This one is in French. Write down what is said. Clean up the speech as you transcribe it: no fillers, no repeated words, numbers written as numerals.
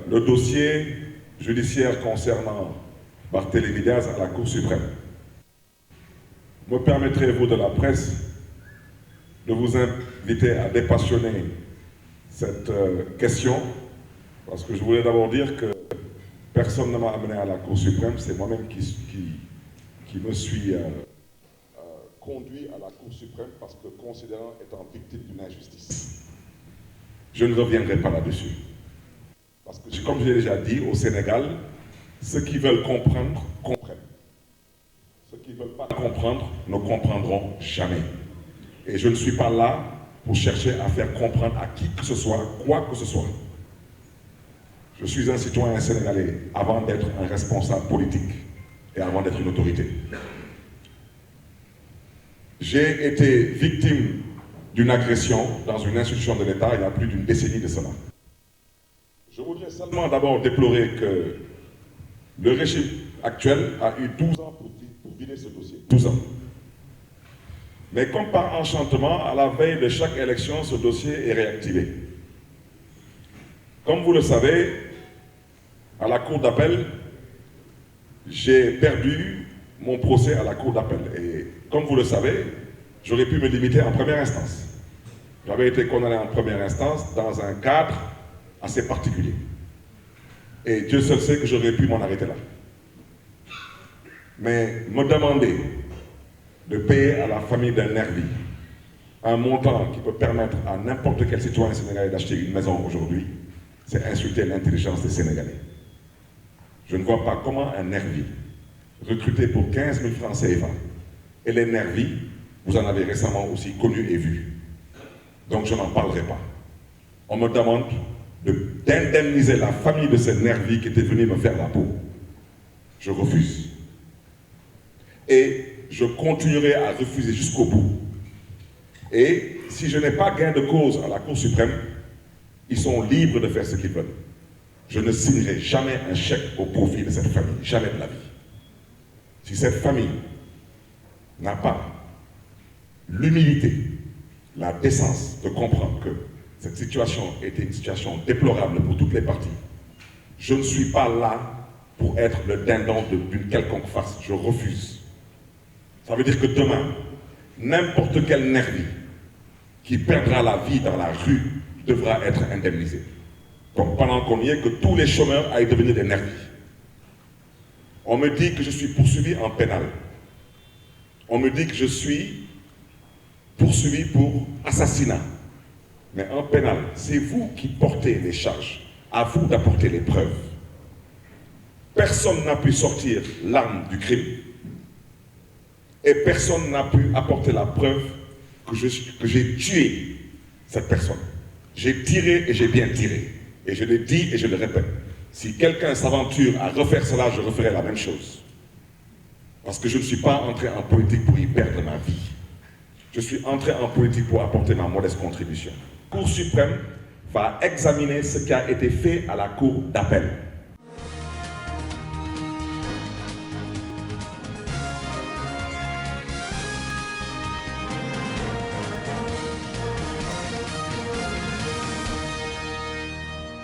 le dossier judiciaire concernant Barthélémy Diaz à la Cour suprême. Me permettrez-vous de la presse de vous inviter à dépassionner cette question, parce que je voulais d'abord dire que personne ne m'a amené à la Cour suprême, c'est moi-même qui me suis conduit à la Cour suprême parce que considérant étant victime d'une injustice. Je ne reviendrai pas là-dessus. Parce que, comme je l'ai déjà dit, au Sénégal, ceux qui veulent comprendre, comprennent. Ceux qui ne veulent pas comprendre ne comprendront jamais. Et je ne suis pas là pour chercher à faire comprendre à qui que ce soit, quoi que ce soit. Je suis un citoyen sénégalais avant d'être un responsable politique et avant d'être une autorité. J'ai été victime d'une agression dans une institution de l'État il y a plus d'une décennie de cela. Je voudrais seulement d'abord déplorer que le régime actuel a eu 12 ans pour vider ce dossier. 12 ans. Mais comme par enchantement, à la veille de chaque élection, ce dossier est réactivé. Comme vous le savez, à la Cour d'appel, j'ai perdu mon procès à la Cour d'appel. Et comme vous le savez, j'aurais pu me limiter en première instance. J'avais été condamné en première instance dans un cadre assez particulier. Et Dieu seul sait que j'aurais pu m'en arrêter là. Mais me demander de payer à la famille d'un nervi un montant qui peut permettre à n'importe quel citoyen sénégalais d'acheter une maison aujourd'hui, c'est insulter l'intelligence des Sénégalais. Je ne vois pas comment un nervi, recruté pour 15 000 francs CFA, et les nervis, vous en avez récemment aussi connu et vu. Donc je n'en parlerai pas. On me demande d'indemniser la famille de ces nervis qui étaient venus me faire la peau. Je refuse. Et je continuerai à refuser jusqu'au bout. Et si je n'ai pas gain de cause à la Cour suprême, ils sont libres de faire ce qu'ils veulent. Je ne signerai jamais un chèque au profit de cette famille, jamais de la vie. Si cette famille n'a pas l'humilité, la décence de comprendre que cette situation était une situation déplorable pour toutes les parties, je ne suis pas là pour être le dindon d'une quelconque farce. Je refuse. Ça veut dire que demain, n'importe quel nervi qui perdra la vie dans la rue devra être indemnisé. Donc pendant qu'on y est, que tous les chômeurs aillent devenir des nervis. On me dit que je suis poursuivi en pénal. On me dit que je suis poursuivi pour assassinat. Mais en pénal, c'est vous qui portez les charges. À vous d'apporter les preuves. Personne n'a pu sortir l'arme du crime. Et personne n'a pu apporter la preuve que j'ai tué cette personne. J'ai tiré et j'ai bien tiré. Et je le dis et je le répète. Si quelqu'un s'aventure à refaire cela, je referai la même chose. Parce que je ne suis pas entré en politique pour y perdre ma vie. Je suis entré en politique pour apporter ma modeste contribution. La Cour suprême va examiner ce qui a été fait à la Cour d'appel.